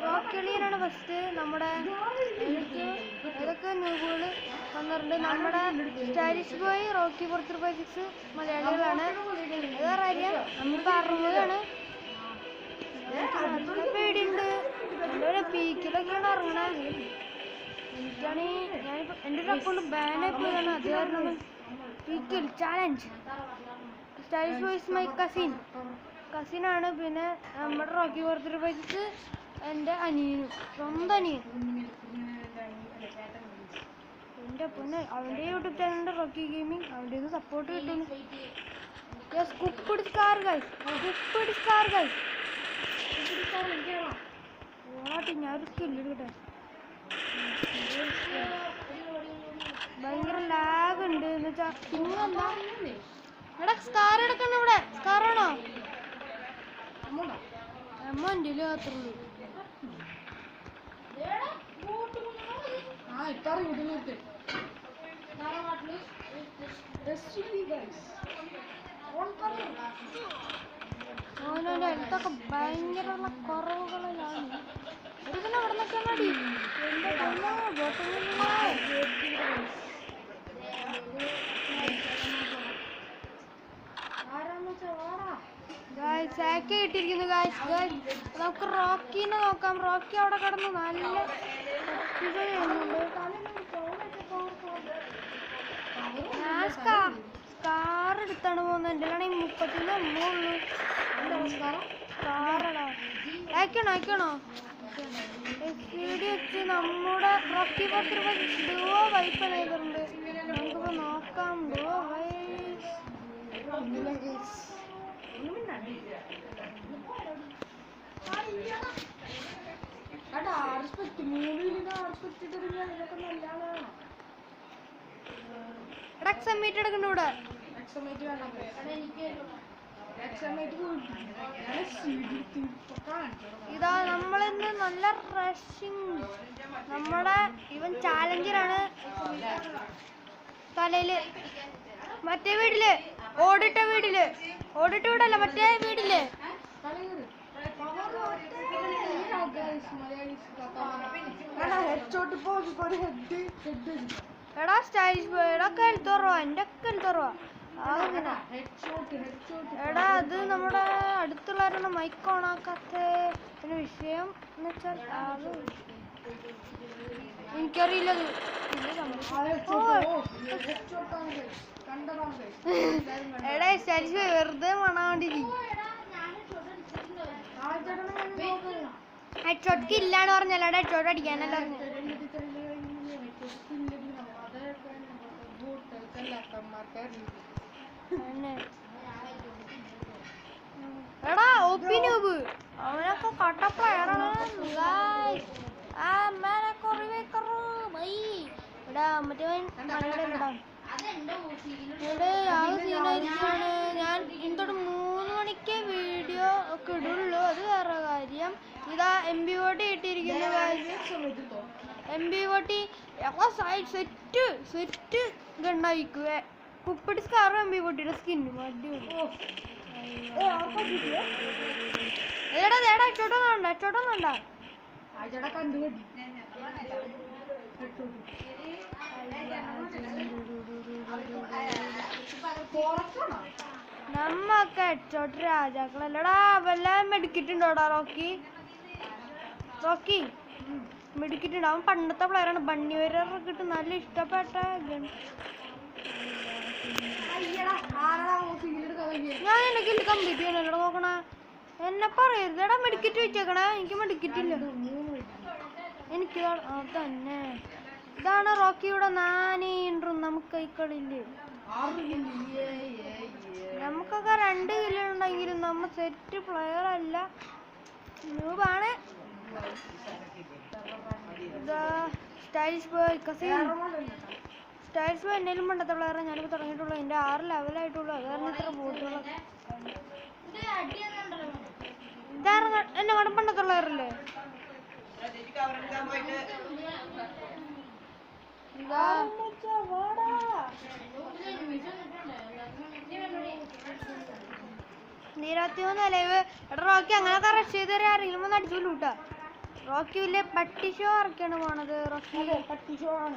റോക്കിളിയനാണ് first. നമ്മുടെ ഏതൊക്കെ ന്യൂബുകൾ വന്നിട്ടുണ്ട്. നമ്മുടെ സ്റ്റൈലിഷ് ബോയ്, റോക്കി 436 മലയാളികളാണ്. അത് കാര്യം നമ്മളിപ്പോൾ 60ആണ്. പേടിയുണ്ട്. എൻ്റെ പീക്കിലൊക്കെയാണ് ഇറങ്ങണേ. ഞാനിപ്പോൾ എൻ്റെ ഒരു അക്കൗണ്ട് ബാനായി പോയതാണ്. അത് കാരണം പീക്കിൽ ചാലഞ്ച്. സ്റ്റൈലിഷ് ബോയ്സ് മൈ കസിനാണ്. പിന്നെ നമ്മുടെ റോക്കി 436 എൻ്റെ അനിയനും, സ്വന്തം അനിയൻ. എൻ്റെ പൊന്നെ, അവൻ്റെ യൂട്യൂബ് ചാനലിൻ്റെ റോക്കി ഗെയിമിങ്, അവൻ്റെ ഇത് സപ്പോർട്ട് കിട്ടുന്നു. ഞാനൊരു സ്കില്ലെടുക്കട്ടെ. ഭയങ്കര ലാഗ് ഉണ്ട് എന്ന് വെച്ചാൽ. പിന്നെന്താ എടാ സ്കാർ എടുക്കണം. ഇവിടെ സ്കാറാണോ? എൻ്റെ മാത്രമേ അവനവൻ്റെ അടുത്തൊക്കെ ഭയങ്കര കുറവുകളിലാണ്. ഇതിനെ അവിടെ നിൽക്കാൻ മതി. എൻ്റെ സാക്ക് കിട്ടിയിരിക്കുന്നു. നമുക്ക് റോക്കിനെ നോക്കാം. റോക്കി അവിടെ കിടന്ന് നല്ല ഞാൻ സ്കാർ എടുത്താണ് പോകുന്നത്. എൻ്റെ ആണെങ്കിൽ 30 അമ്മുള്ളൂ. സ്കാറടാ അയക്കണോ? സ്പീഡ് വെച്ച് നമ്മുടെ റോക്കി 436 ഡുവോ വൈപ്പ് ചെയ്തിട്ടുണ്ട്. നമുക്കിപ്പോൾ നോക്കാം. ഡുവോ എടുക്കണ്ട. ഇവിടെ ഇതാ നമ്മളിന്ന് നല്ല റഷിങ്. നമ്മുടെ ഇവൻ ചാലഞ്ചറാണ്. തലയില് മറ്റേ വീടില് ഓടിട്ട വീടല്ല, മറ്റേ വീടില്. എടാ സ്റ്റൈലിഷ് ബോയ്, എടാ കരുത്തോറവാ. എൻ്റെ ഒക്കെ കരുത്തോറവാ. എടാ അത് നമ്മുടെ അടുത്തുള്ളവരാണ് മൈക്ക് ഓണാക്കാത്ത. പിന്നെ വിഷയം എന്ന് വെച്ചാൽ എനിക്കറിയില്ലത്. എടാ സ്റ്റൈലിഷ് ബോയ് വെറുതെ മണാണ്ടിരി. ഹെഡ്ഷോട്ട് ഇല്ലാന്ന് പറഞ്ഞല്ലോ. ഹെഡ്ഷോട്ട് അടിക്കാനല്ല പറഞ്ഞു. എടാ ഒപ്പി നൂബ് അവനൊക്കെ കട്ട പ്ലെയറാണ്. എടാ മറ്റവൻ സീനായിരിക്കാണ്. ഞാൻ ഇന്നോട് 3 മണിക്ക് വീഡിയോ ഒക്കെ ഇടുള്ളൂ. അത് വേറെ കാര്യം. ഇതാ MB40 ഇട്ടിരിക്കുന്നു. MB40 set ഗണ്ണായിക്കുവേ. കുപ്പടി സ്കാറും MB40 സ്കിന്നും അടിപൊളി. ചോട്ടൊന്നുണ്ട. നമ്മൊക്കെ ഹെഡ്ഷോട്ട് രാജാക്കളല്ലടാ. വല്ല മെഡിക്കിട്ടുണ്ടോടാ റോക്കി മെഡിക്കിട്ടുണ്ട്. അവൻ പണ്ടത്തെ പ്ലെയറാണ്. ബണ്ണി വരൊക്കെ ഇട്ട് നല്ല ഇഷ്ടപ്പെട്ട ഗൺ. ഞാൻ എൻ്റെ കില്ല് കംപ്ലീറ്റ് ചെയ്യണല്ലോ. നോക്കണ എന്നെ പറയരുത്. എടാ മെഡിക്കറ്റ് വെച്ചേക്കണേ. എനിക്ക് മെഡിക്കറ്റില്ല. എനിക്ക് തന്നെ. ഇതാണ് റോക്കിയുടെ നാനീണ്ടും. നമുക്ക് കൈക്കളില്ലേ. നമുക്കൊക്കെ 2 കില്ലുണ്ടെങ്കിലും നമ്മ സെറ്റ് പ്ലെയർ അല്ല, ന്യൂബാണ്. സ്റ്റൈലിഷ് ബോയ് എന്നേലും പണ്ടത്തെ പ്ലെയറാണ്. ഞാനിപ്പോൾ തുടങ്ങിയിട്ടുള്ളൂ. എൻ്റെ 6 ലെവലായിട്ടുള്ളൂ. അത് കാരണം ഇത്ര ബോട്ടുകളൊക്കെ. ഇതായിരുന്നു എന്നെ കടം പണ്ടത്തെ പ്ലെയറല്ലേ. നിരത്തിയൊന്ന് ലൈവ് എടാ റോക്കി അങ്ങനത്തെ റഷ് ചെയ്ത് വരെ ആരെങ്കിലും ഒന്ന് അടിച്ചു കൂട്ടാ. റോക്കി വലിയ പട്ടി ഷോ ഇറക്കിയാണ് പോണത്. റോക്കി പട്ടി ഷോ ആണ്.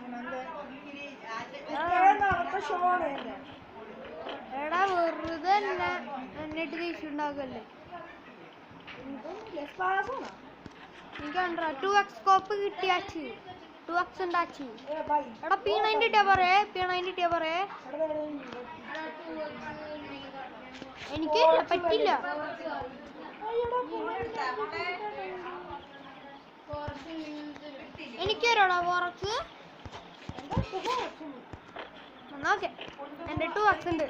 എടാ വെറുതെ എന്നിട്ട് ദേഷ്യം എനിക്ക് കണ്ടാ 2x സ്കോപ്പ് കിട്ടിയാച്ച് 2x ഉണ്ടാച്ച്. എടാ P90 ഇട്ടിയാ പറയേ. P90 ഇട്ടിയാ പറയേ. എനിക്ക് പറ്റില്ല. എനിക്ക് വരോടാ ഫോറക്സ്. ഓക്കെ എൻ്റെ 2x ഉണ്ട്.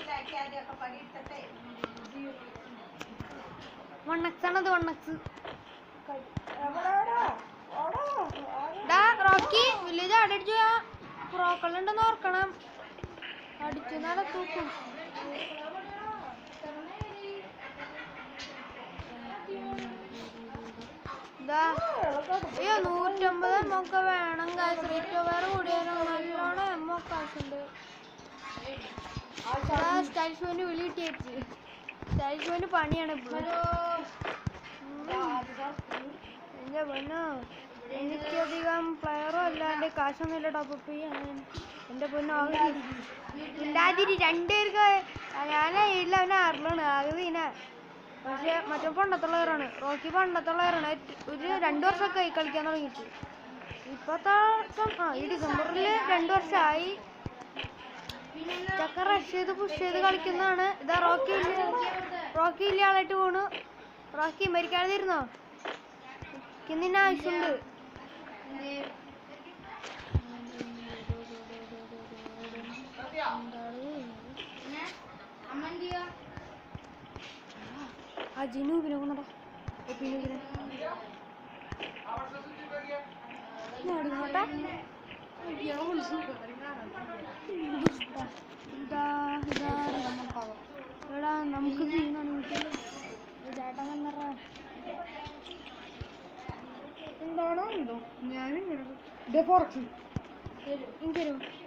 1x ആണത്. 1x റോക്കി വില്ലേജ് അടിച്ചു. ഫ്രോക്കളുണ്ടെന്ന് ഓർക്കണം. അടിച്ചു നാളെ തൂക്കും. അയ്യോ 150 എമ്മൊക്കെ വേണം. വേറെ കൂടിയാലും നല്ലോണം എമ്മൊക്കെ ആവശ്യമുണ്ട്. സ്റ്റൈലിഷ് മോന് വിളി കിട്ടിയേച്ച്. സ്റ്റൈലിഷ് മോന് പണിയാണ് ഇപ്പോൾ. എൻ്റെ പൊന്നോ എനിക്കധികം പ്ലെയറും അല്ലാണ്ട് കാശൊന്നുമില്ല ടോപ്പപ്പ് ചെയ്യാൻ. എൻ്റെ പൊന്നോ ഇല്ലാതിരി 2 പേർക്ക് ഞാനില്ല. അവനെ അറിലാണ് ആകെ. പക്ഷെ മറ്റേ പണ്ടത്തുള്ളവരാണ്. റോക്കി പണ്ടത്തുള്ളവരാണ്. ഒരു 2 വർഷമൊക്കെ ആയി കളിക്കാൻ തുടങ്ങിയിട്ട്. ഇപ്പോഴത്തെ ഈ ഡിസംബറിൽ 2 വർഷമായി. ചക്ക റഷ് ചെയ്ത് പുഷ് ചെയ്ത് കളിക്കുന്നതാണ്. ഇതാ റോക്കി വലിയ ആളായിട്ട് പോണു. റോക്കി മരിക്കാതെ ഇരുന്നോ? നിന്നെ ആവശ്യമുണ്ട്. ജിനൂബിനെ കൊണ്ടടാ. എടാ നമുക്ക് ചേട്ടൻ വന്നറ എന്താണോ എന്തോ ഞാനും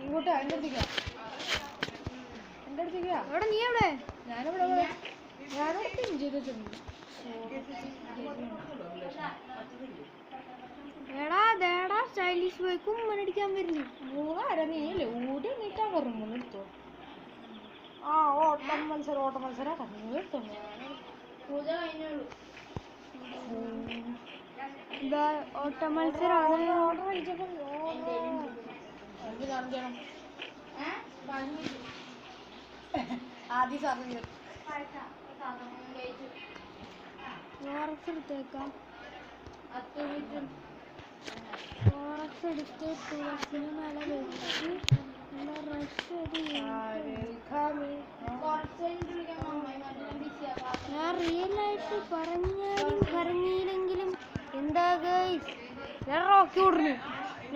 ഇങ്ങോട്ടാ എൻ്റെ അടുത്തേക്കാ. എവിടെ നീ എവിടെ? ഞാനിവിടെ പിൻ ചെയ്തിട്ടുണ്ട്. എടാ ദേടാ സ്റ്റൈലിഷ് ബോയ്ക്കും ഉമ്മനടിക്കാൻ വരുന്നു. മൂന്നാര നീല്ലേ ഓടി നീട്ടാ പറഞ്ഞു എടുത്തോ. ഓട്ട മത്സരം എടുത്തോ. ഓട്ട മത്സരമാണ്. ഓർഡർ അയച്ചപ്പോ ആദ്യം സാധനം എടുത്തേക്കാം. എടുത്ത് തുളസിന് മേലെ വെച്ച് ഞാൻ റിയലായിട്ട് പറഞ്ഞില്ലെങ്കിലും എന്താ ഗൈസ് ഞാൻ റോക്കി വിടുന്നു.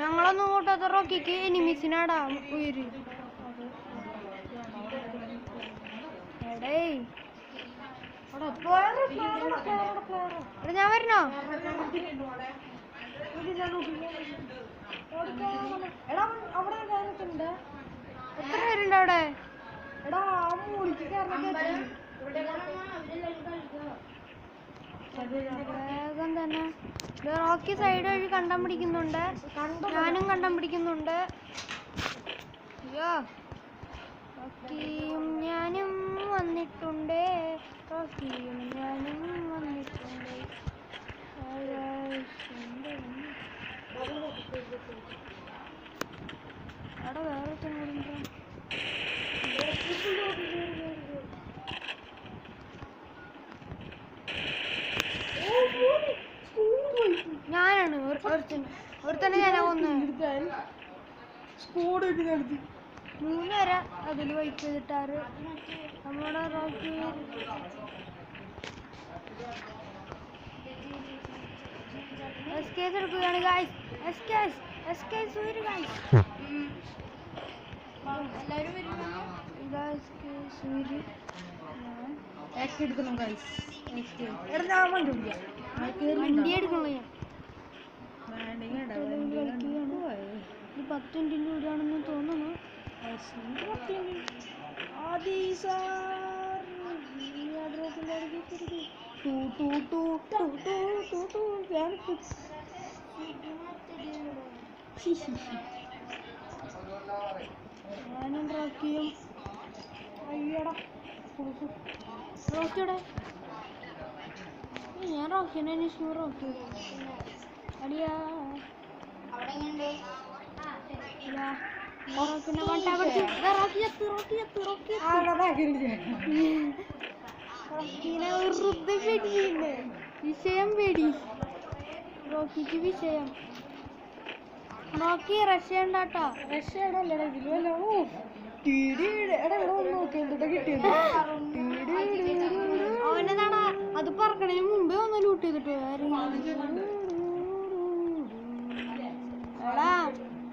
ഞങ്ങളൊന്നും കൂട്ടാത്ത റോക്കിക്ക് എനിമീസിനാടാ ഉയര്. എടേ ഞാൻ വരണോ? എത്ര പേരുണ്ട് അവിടെ? വേഗം തന്നെ റോക്കി സൈഡ് വഴി കണ്ടം പിടിക്കുന്നുണ്ട്. ഞാനും കണ്ടം പിടിക്കുന്നുണ്ട്. അയ്യോ റോക്കിയും ഞാനും വന്നിട്ടുണ്ട്. റോക്കിയും ഞാനും വന്നിട്ടുണ്ട്. അവിടെ വേറെ ഞാനാണ് ഒരുത്തന്നെ ഞാനാ കൊന്ന്. 3 പേരെ അതിൽ വൈപ്പ് ചെയ്തിട്ടാറ് നമ്മുടെ റോക്കി. എസ്കേസ് എടുക്കുകയാണ് ഗായ്സ്. എസ്കേസ് ഒരു ഗായ്സ് എല്ലാവരും എടുക്കണം ഗൈസ്. വണ്ടി എടുക്കണോ? ഞാൻ 10 മിനിറ്റിൻ്റെ കൂടെയാണെന്ന് തോന്നുന്നു. ടു ടു ടു ടു ടു ടു ടു ഞാൻ ഞാനും റോക്കിയും അയ്യടാ റോക്കിയുടെ ഞാൻ റോക്കിനെ അന്വേഷിച്ചു റോക്കി അടിയാ റോക്കിനെ കൊണ്ടാ പിടിച്ചു റോക്കി ചത്ത് റോക്കി ചത്ത് റോക്കി റോക്കിനെ വെറുതെ പേടിയുണ്ട് വിഷയം പേടി റോക്കിക്ക് വിഷയം റോക്കി റഷ്യ ഉണ്ടാട്ടോ രക്ഷയടല്ലടാ ഇതിലുമല്ലോ എടാ ഇവിടെ വന്ന് നോക്കി എന്തുട്ടാ കിട്ടിയത് അവനെന്താടാ അത് പറക്കണതിന് മുമ്പേ ഒന്ന് ലൂട്ട് ചെയ്തിട്ട് എടാ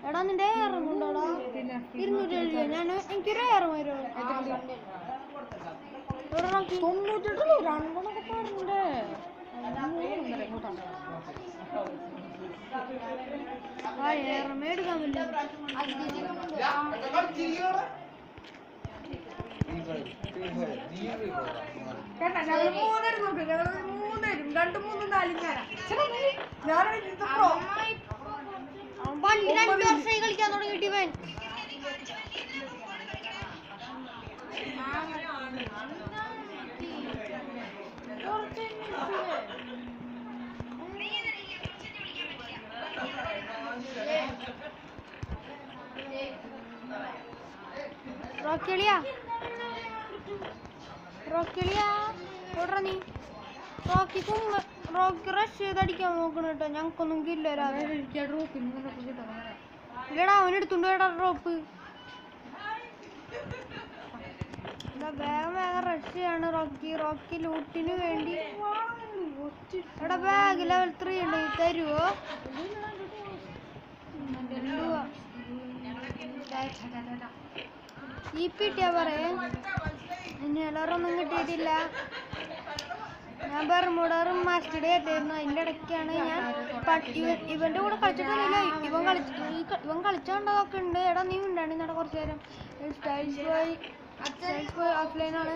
എടാ നിന്റെ ഇറങ്ങുണ്ടോടാ 270 ഞാൻ എനിക്കൊരു ഇറങ്ങും വരുമോ ഇവിടെ നോക്കി 98 രണ്ടെണ്ണൊക്കെ പറഞ്ഞേ ആ ഏറമേ എടുക്കാൻ പറ്റില്ല കേട്ടാ ഞങ്ങൾ മൂന്നേരും നോക്ക് ഞങ്ങൾ മൂന്നേരും 2, 3, 4 വണ്ടി 2 വർഷമായി കളിക്കാൻ തുടങ്ങിയിട്ട് ഇവൻ റോക്കിളിയാ ഓടാ നീ റോക്കിക്കും റോക്കി റഷ് ചെയ്ത് അടിക്കാൻ നോക്കണ കേട്ടോ ഞങ്ങൾക്കൊന്നും കില്ല ഇല്ലടാ അവനെടുത്തുണ്ടോ എടാ ഡ്രോപ്പ് വേഗം റഷ് ചെയ്യാണ് റോക്കി ലൂട്ടിന് വേണ്ടി എടാ ബാഗ് ലെവൽ 3 ഉണ്ട് തരുവോ ഈ കിട്ടിയാ പറയേ ഇനി എല്ലാവരൊന്നും കിട്ടിയിട്ടില്ല ഞാൻ ബെർമുഡറും മാസ്റ്റഡേ ആയിരുന്നു അതിൻ്റെ ഇടയ്ക്കാണ് ഞാൻ ഇവൻ്റെ കൂടെ കളിച്ചിട്ടൊന്നുമില്ല ഇവൻ കളിച്ചോണ്ടതൊക്കെ ഉണ്ട് എടാ നീ ഉണ്ടാണ് ഇന്നടെ കുറച്ച് നേരം സ്റ്റൈൽസ് ബോയ് ഓഫ്ലൈനാണ്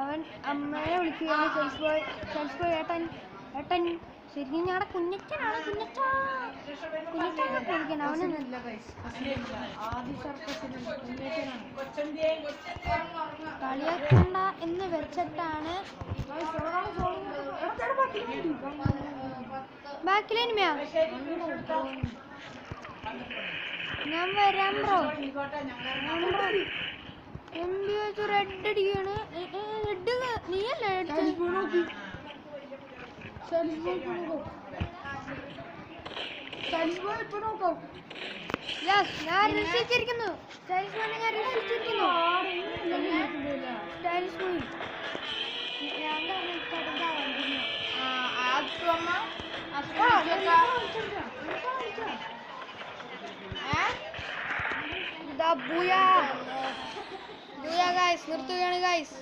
അവൻ അമ്മയെ വിളിക്കുകയാണ് സ്റ്റൈൽസ് ബോയ് ഏട്ടൻ ശരിക്കും ഞങ്ങളുടെ കുഞ്ഞച്ചനാണ് കുഞ്ഞച്ചാനെ വിളിക്കണം അവനൊന്നുമില്ല കളിയാക്കണ്ട എന്ന് വെച്ചിട്ടാണ് ബാക്കിലെനിമയാ ഞാൻ വരാം ബ്രോ എന്ത് ചോദിച്ചു റെഡ് അടിക്കാണ് റെഡ് നീയല്ലേ ഞാൻ രക്ഷിച്ചിരിക്കുന്നു നിർത്തുകയാണ് ഗൈസ്